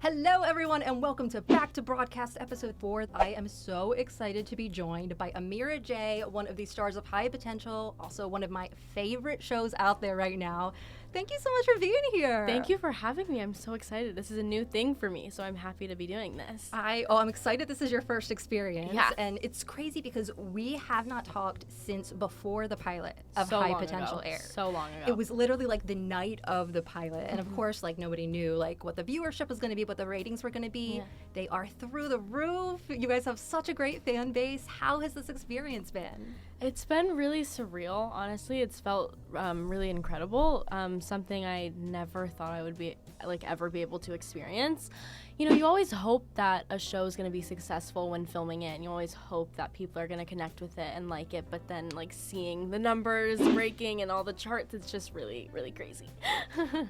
Hello, everyone, and welcome to Back to Broadcast Episode 4. I am so excited to be joined by Amirah J, one of the stars of High Potential, also one of my favorite shows out there right now. Thank you so much for being here. Thank you for having me. I'm so excited. This is a new thing for me, so I'm happy to be doing this. I'm excited this is your first experience. Yeah. And it's crazy because we have not talked since before the pilot of High Potential aired. So long ago. It was literally like the night of the pilot. And of course, like nobody knew like what the viewership was going to be, what the ratings were going to be. Yeah. They are through the roof. You guys have such a great fan base. How has this experience been? It's been really surreal, honestly. It's felt really incredible. Something I never thought I would be ever be able to experience. You know, you always hope that a show is going to be successful when filming it, and you always hope that people are going to connect with it and like it, but then like seeing the numbers breaking and all the charts, it's just really, really crazy.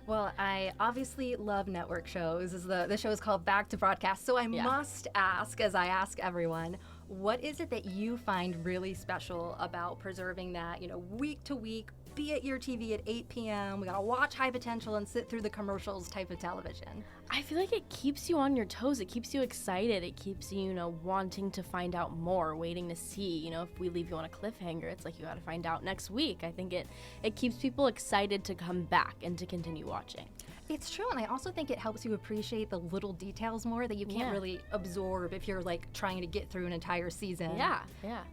Well, I obviously love network shows. The show is called Back to Broadcast, so I must ask, as I ask everyone, what is it that you find really special about preserving that, week to week, be at your TV at 8 p.m., we gotta watch High Potential and sit through the commercials type of television? I feel like it keeps you on your toes. It keeps you excited. It keeps you, wanting to find out more, waiting to see. If we leave you on a cliffhanger, it's like you gotta find out next week. I think it keeps people excited to come back and to continue watching. It's true, and I also think it helps you appreciate the little details more that you can't really absorb if you're like trying to get through an entire season. Yeah.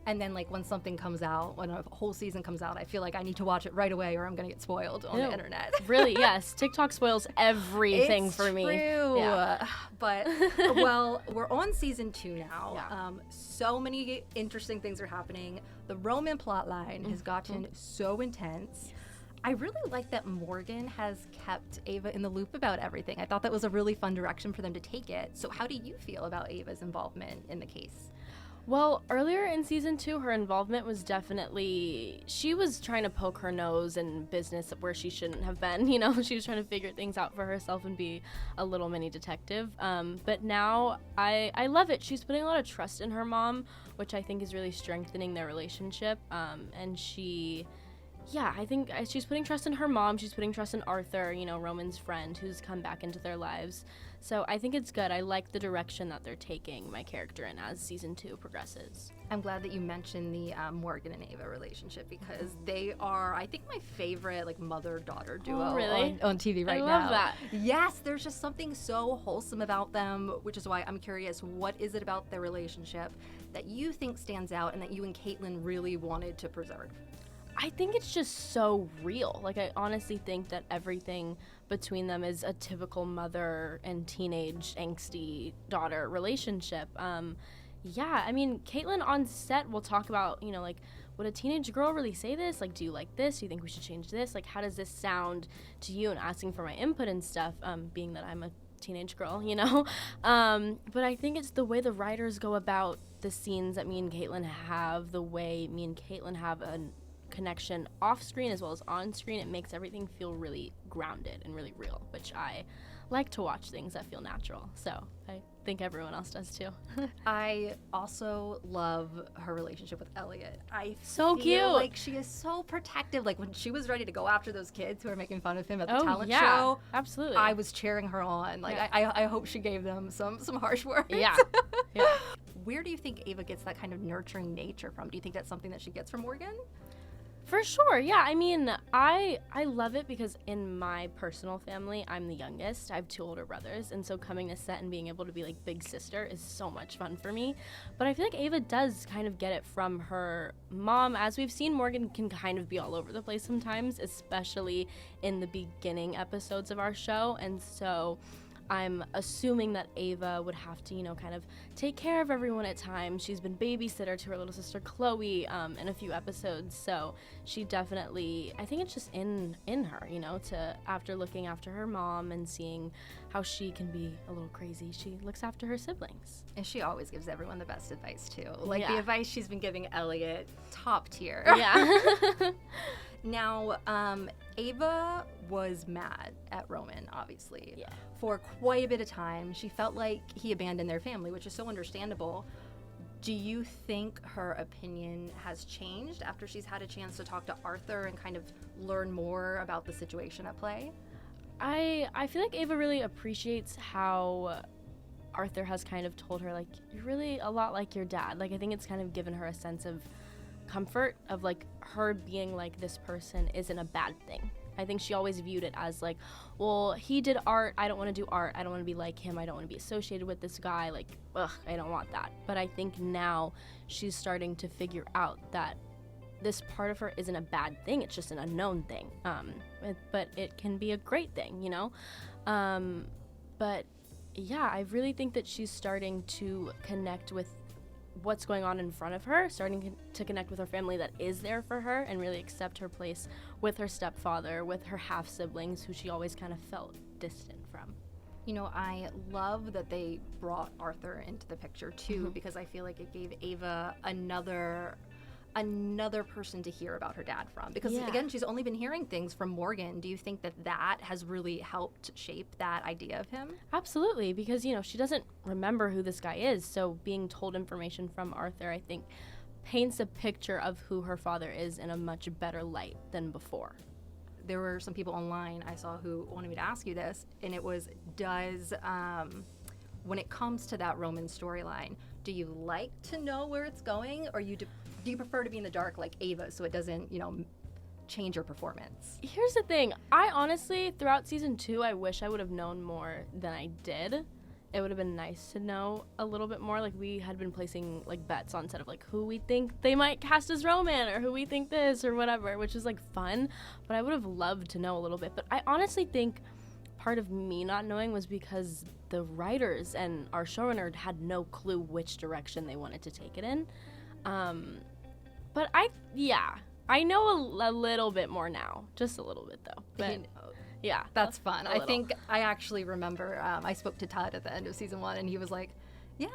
And then like when something comes out, when a whole season comes out, I feel like I need to watch it right away or I'm gonna get spoiled on the internet. Really, yes. TikTok spoils everything it's for me. True. Yeah. But well, we're on season 2 now. Yeah. So many interesting things are happening. The Roman plotline has gotten so intense. I really like that Morgan has kept Ava in the loop about everything. I thought that was a really fun direction for them to take it. So how do you feel about Ava's involvement in the case? Well, earlier in season 2, her involvement was definitely, she was trying to poke her nose in business where she shouldn't have been. She was trying to figure things out for herself and be a little mini detective. But now I love it. She's putting a lot of trust in her mom, which I think is really strengthening their relationship. I think she's putting trust in her mom. She's putting trust in Arthur, Roman's friend, who's come back into their lives. So I think it's good. I like the direction that they're taking my character in as season 2 progresses. I'm glad that you mentioned the Morgan and Ava relationship because they are, I think, my favorite mother-daughter duo on TV right now. I love that. Yes, there's just something so wholesome about them, which is why I'm curious, what is it about their relationship that you think stands out and that you and Caitlin really wanted to preserve? I think it's just so real. I honestly think that everything between them is a typical mother and teenage angsty daughter relationship. Caitlin on set will talk about, would a teenage girl really say this? Do you like this? Do you think we should change this? How does this sound to you? And asking for my input and stuff, being that I'm a teenage girl, But I think it's the way the writers go about the scenes that me and Caitlin have, the way me and Caitlin have a connection off screen as well as on screen. It makes everything feel really grounded and really real, which I like to watch things that feel natural. So I think everyone else does too. I also love her relationship with Elliot. So feel cute. Like she is so protective. Like when she was ready to go after those kids who were making fun of him at the talent show. Absolutely. I was cheering her on. I hope she gave them some harsh words. Yeah. Where do you think Ava gets that kind of nurturing nature from? Do you think that's something that she gets from Morgan? For sure, yeah. I love it because in my personal family, I'm the youngest. I have 2 older brothers, and so coming to set and being able to be big sister is so much fun for me. But I feel like Ava does kind of get it from her mom. As we've seen, Morgan can kind of be all over the place sometimes, especially in the beginning episodes of our show, and so I'm assuming that Ava would have to, kind of take care of everyone at times. She's been babysitter to her little sister Chloe in a few episodes, so she definitely, I think it's just in her, to after looking after her mom and seeing how she can be a little crazy, she looks after her siblings. And she always gives everyone the best advice too. The advice she's been giving Elliot, top tier. Yeah. Now, Ava was mad at Roman, obviously. Yeah. For quite a bit of time. She felt like he abandoned their family, which is so understandable. Do you think her opinion has changed after she's had a chance to talk to Arthur and kind of learn more about the situation at play? I feel like Ava really appreciates how Arthur has kind of told her, like, you're really a lot like your dad. Like, I think it's kind of given her a sense of comfort of, like, her being like this person isn't a bad thing. I think she always viewed it as, like, well, he did art, I don't want to do art, I don't want to be like him, I don't want to be associated with this guy, like, ugh, I don't want that. But I think now she's starting to figure out that this part of her isn't a bad thing, it's just an unknown thing. But it can be a great thing, you know? But yeah, I really think that she's starting to connect with what's going on in front of her, starting to connect with her family that is there for her, and really accept her place with her stepfather, with her half-siblings, who she always kind of felt distant from. You know, I love that they brought Arthur into the picture too, because I feel like it gave Ava another person to hear about her dad from, because again, she's only been hearing things from Morgan. Do you think that has really helped shape that idea of him? Absolutely, because, you know, she doesn't remember who this guy is, so being told information from Arthur, I think, paints a picture of who her father is in a much better light than before. There were some people online I saw who wanted me to ask you this, and it was, when it comes to that Roman storyline, do you like to know where it's going, or do you prefer to be in the dark like Ava, so it doesn't, you know, change your performance? Here's the thing. I honestly, throughout season 2, I wish I would have known more than I did. It would have been nice to know a little bit more. Like, we had been placing, like, bets on set of, like, who we think they might cast as Roman, or who we think this, or whatever, which is, like, fun. But I would have loved to know a little bit. But I honestly think part of me not knowing was because the writers and our showrunner had no clue which direction they wanted to take it in. But I know a little bit more now. Just a little bit, though. But yeah. That's fun. I think I actually remember I spoke to Todd at the end of season 1, and he was like, yeah,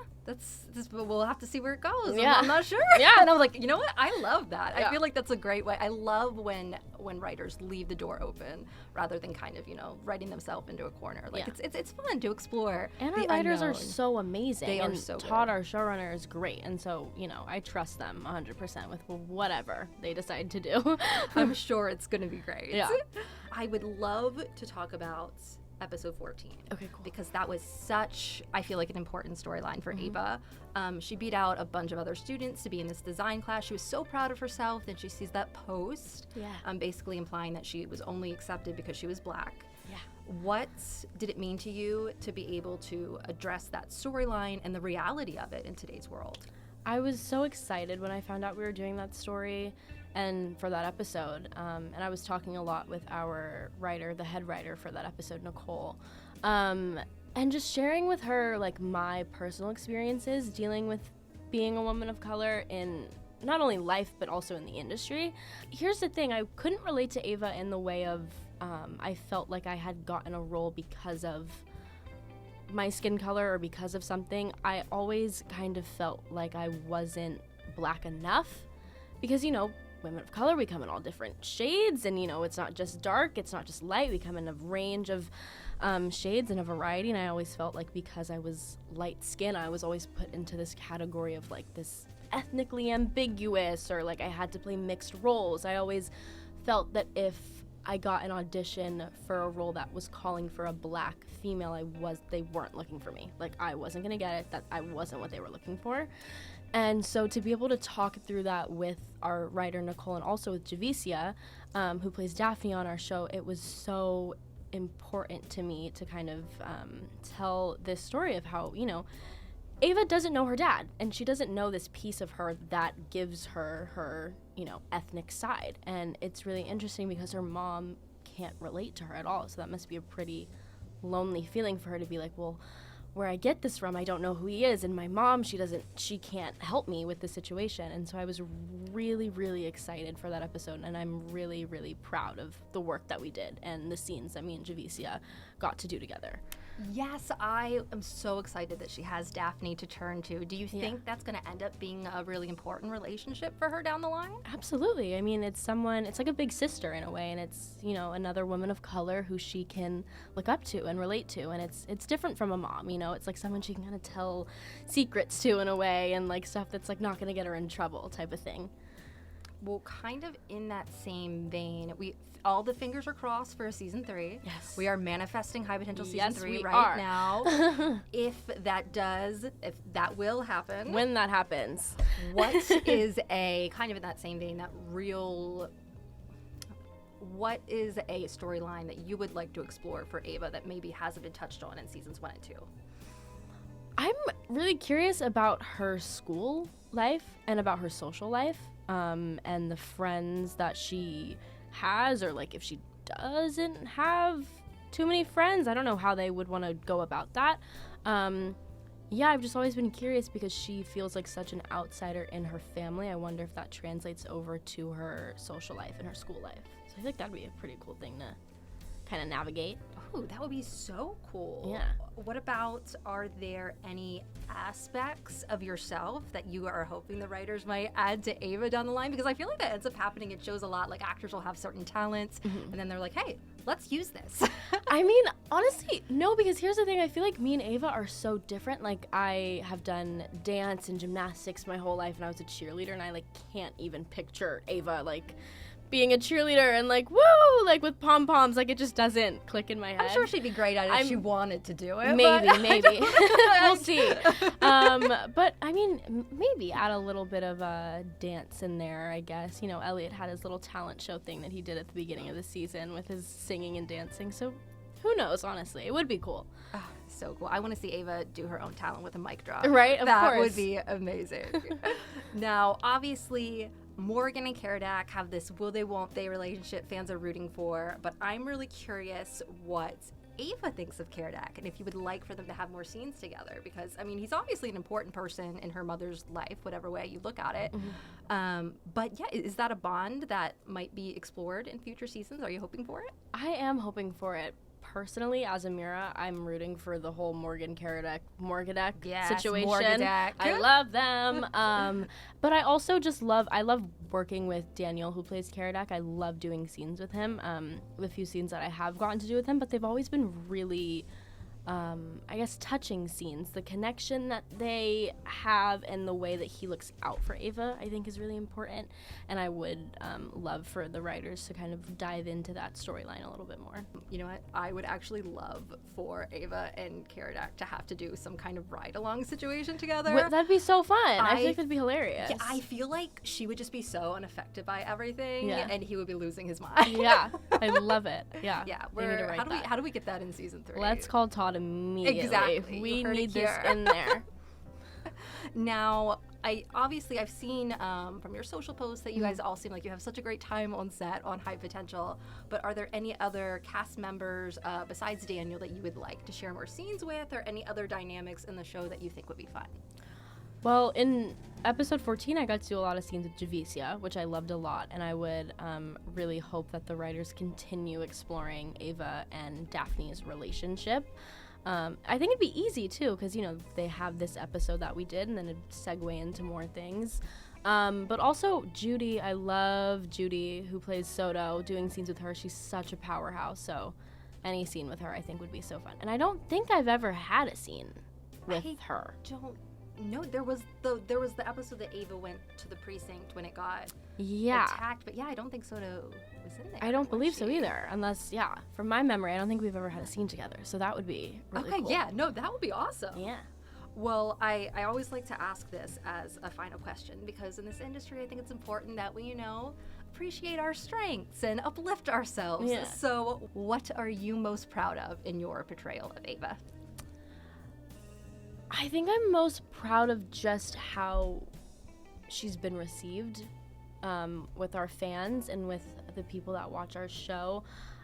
we'll have to see where it goes. Yeah. I'm not sure. Yeah. And I was like, you know what? I love that. Yeah. I feel like that's a great way. I love when writers leave the door open rather than kind of, you know, writing themselves into a corner. Like, it's fun to explore. And our writers are so amazing. They are so Todd, good. our showrunner, is great. And so, you know, I trust them 100% with whatever they decide to do. I'm sure it's going to be great. Yeah. I would love to talk about episode 14. Okay, cool. Because that was such, I feel like, an important storyline for Ava. She beat out a bunch of other students to be in this design class. She was so proud of herself. Then she sees that post, basically implying that she was only accepted because she was Black. Yeah. What did it mean to you to be able to address that storyline and the reality of it in today's world? I was so excited when I found out we were doing that story and for that episode. And I was talking a lot with our writer, the head writer for that episode, Nicole. And just sharing with her, like, my personal experiences dealing with being a woman of color in not only life, but also in the industry. Here's the thing. I couldn't relate to Ava in the way of I felt like I had gotten a role because of my skin color or because of something. I always kind of felt like I wasn't Black enough because, you know, women of color, we come in all different shades, and, you know, it's not just dark, it's not just light, we come in a range of shades and a variety, and I always felt like because I was light skin, I was always put into this category of, like, this ethnically ambiguous, or, like, I had to play mixed roles. I always felt that if I got an audition for a role that was calling for a Black female, they weren't looking for me. Like, I wasn't gonna get it, that I wasn't what they were looking for. And so to be able to talk through that with our writer, Nicole, and also with Javicia, who plays Daphne on our show, it was so important to me to kind of tell this story of how, you know, Ava doesn't know her dad, and she doesn't know this piece of her that gives her, you know, ethnic side. And it's really interesting because her mom can't relate to her at all, so that must be a pretty lonely feeling for her to be like, well, where I get this from, I don't know who he is, and my mom, she can't help me with the situation. And so I was really, really excited for that episode, and I'm really, really proud of the work that we did and the scenes that me and Javicia got to do together. Yes, I am so excited that she has Daphne to turn to. Do you think that's going to end up being a really important relationship for her down the line? Absolutely. I mean, it's like a big sister in a way, and it's, you know, another woman of color who she can look up to and relate to, and it's different from a mom, you know. It's like someone she can kind of tell secrets to in a way, and, like, stuff that's, like, not going to get her in trouble type of thing. Well, kind of in that same vein, all the fingers are crossed for season 3. Yes. We are manifesting high potential season Yes, 3 we right are. now. If that will happen. When that happens. What is a, kind of in that same vein, what is a storyline that you would like to explore for Ava that maybe hasn't been touched on in seasons 1 and 2? I'm really curious about her school life and about her social life, and the friends that she has, or like if she doesn't have too many friends. I don't know how they would want to go about that. Yeah, I've just always been curious because she feels like such an outsider in her family. I wonder if that translates over to her social life and her school life. So I feel like that'd be a pretty cool thing to kind of navigate. Oh, that would be so cool. Yeah. What about, are there any aspects of yourself that you are hoping the writers might add to Ava down the line? Because I feel like that ends up happening. It shows a lot. Like, actors will have certain talents, and then they're like, hey, let's use this. I mean, honestly, no, because here's the thing. I feel like me and Ava are so different. Like, I have done dance and gymnastics my whole life, and I was a cheerleader, and I, like, can't even picture Ava, like, being a cheerleader and like, woo, like with pom-poms. Like, it just doesn't click in my head. I'm sure she'd be great at it if she wanted to do it. Maybe. We'll see. But I mean, maybe add a little bit of dance in there, I guess. You know, Elliot had his little talent show thing that he did at the beginning of the season with his singing and dancing. So who knows, honestly. It would be cool. Oh, so cool. I want to see Ava do her own talent with a mic drop. Right, of course. That would be amazing. Now, obviously, Morgan and Morgadec have this will they won't they relationship fans are rooting for, but I'm really curious what Ava thinks of Morgadec and if you would like for them to have more scenes together, because I mean, he's obviously an important person in her mother's life, whatever way you look at it. But yeah, is that a bond that might be explored in future seasons? Are you hoping for it? I am hoping for it. Personally, as Amirah, I'm rooting for the whole Morgadec situation. Morgadec. I love them. But I also just love working with Daniel, who plays Morgadec. I love doing scenes with him. The few scenes that I have gotten to do with him, but they've always been really, I guess, touching scenes. The connection that they have and the way that he looks out for Ava, I think, is really important. And I would love for the writers to kind of dive into that storyline a little bit more. You know what? I would actually love for Ava and Morgadec to have to do some kind of ride-along situation together. That'd be so fun. I feel like that'd be hilarious. Yeah, I feel like she would just be so unaffected by everything, Yeah. and he would be losing his mind. Yeah, I love it. Yeah. Yeah. We need to write that. How do we get that in season 3? Let's call Todd immediately. Exactly. We You heard need it this here. in there. Now, I've seen from your social posts that you guys all seem like you have such a great time on set on High Potential, but are there any other cast members besides Daniel that you would like to share more scenes with, or any other dynamics in the show that you think would be fun? Well, in episode 14, I got to do a lot of scenes with Javicia, which I loved a lot, and I would really hope that the writers continue exploring Ava and Daphne's relationship. I think it'd be easy, too, because, you know, they have this episode that we did, and then it'd segue into more things. But also Judy, I love Judy, who plays Soto, doing scenes with her. She's such a powerhouse, so any scene with her I think would be so fun. And I don't think I've ever had a scene with her. No, there was the episode that Ava went to the precinct when it got attacked, but yeah, I don't think Soto was in there. I don't believe so either, unless, from my memory, I don't think we've ever had a scene together, so that would be really cool. Yeah, no, that would be awesome. Yeah. Well, I always like to ask this as a final question, because in this industry, I think it's important that we, you know, appreciate our strengths and uplift ourselves. Yeah. So what are you most proud of in your portrayal of Ava? I think I'm most proud of just how she's been received with our fans and with the people that watch our show.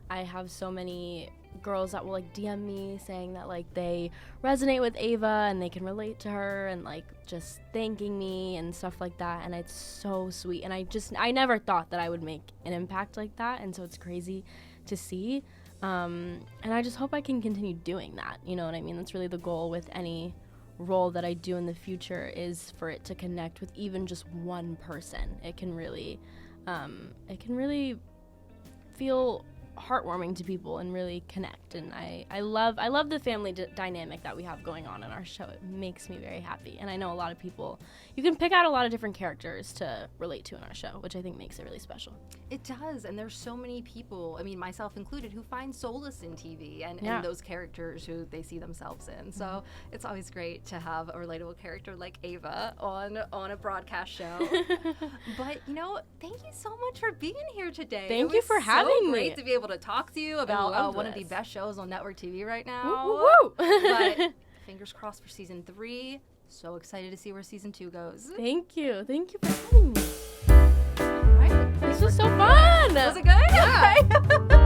I have so many girls that will like DM me saying that like they resonate with Ava and they can relate to her and like just thanking me and stuff like that, and it's so sweet. And I never thought that I would make an impact like that, and so it's crazy to see. And I just hope I can continue doing that. You know what I mean? That's really the goal with any role that I do in the future, is for it to connect with even just one person. It can really feel heartwarming to people and really connect. And I love the family dynamic that we have going on in our show. It makes me very happy. And I know a lot of people, you can pick out a lot of different characters to relate to in our show, which I think makes it really special. It does, and there's so many people, I mean, myself included, who find solace in TV and those characters who they see themselves in. So it's always great to have a relatable character like Ava on a broadcast show. But, you know, thank you so much for being here today. Thank you for having me. It's great to be able to talk to you about one of the best shows on network TV right now. Woo, woo, woo. But fingers crossed for season 3. So excited to see where season 2 goes. Thank you for having me. All right. This was so fun. Was it good? Yeah.